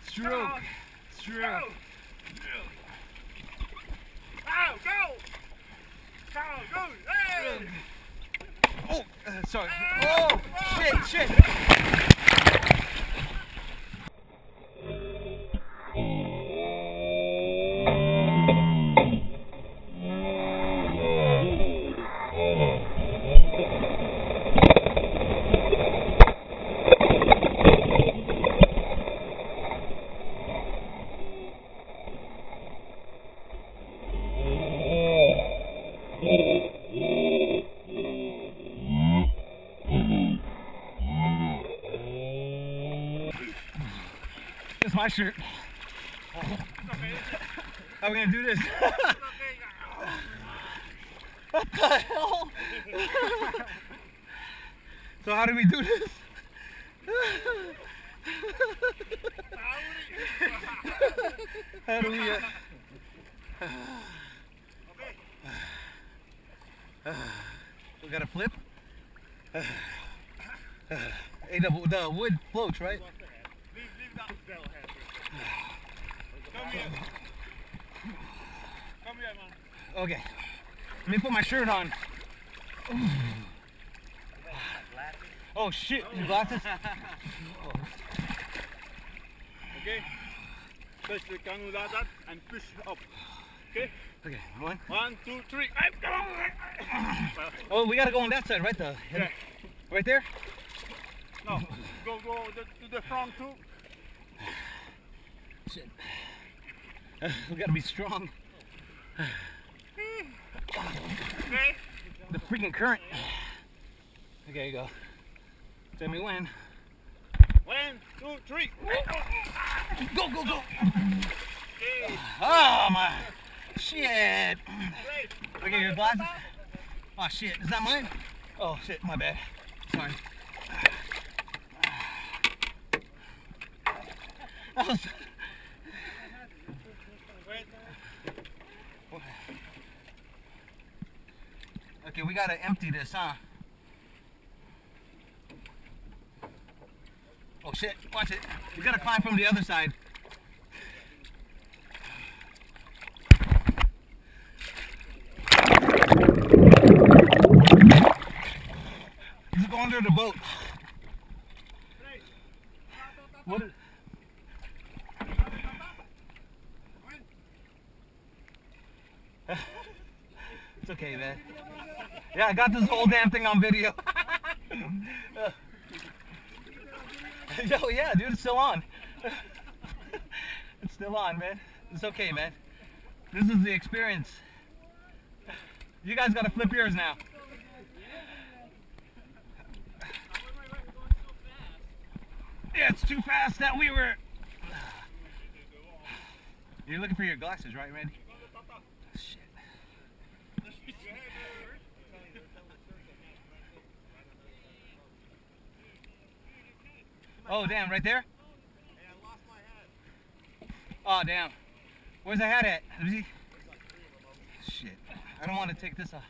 Stroke. Stroke. Go. Go. Hey. Oh, sorry. Oh, shit. This is my shirt. How are we gonna do this? What the hell? So how do we do this? How do we we gotta flip? Hey, the wood floats, right? Leave that bell head. Come here. Come here, man. Okay. Let me put my shirt on. Oh shit, your glasses? Okay. Push the canoe like that and push up. Okay? Okay, one. 1, 2, 3. Oh, we gotta go on that side, right? Yeah. Right there? No. Go to the front too. Shit. We gotta be strong. Okay? The freaking current. Okay, you go. Tell me when. 1, 2, 3. Go! Okay. Oh my shit. Great. Okay, your glasses. Oh shit, is that mine? Oh shit, my bad. Sorry. That was... Okay, we gotta empty this, huh? Oh shit, watch it. We gotta climb from the other side. Just go under the boat. What is... It's okay, man. Yeah, I got this whole damn thing on video. Yo, yeah, dude, it's still on. It's still on, man. It's okay, man. This is the experience. You guys gotta flip yours now. Yeah, it's too fast that we were... You're looking for your glasses, right, Randy? Shit. Oh, damn, right there? Hey, I lost my hat. Oh, damn. Where's the hat at? Shit. I don't want to take this off.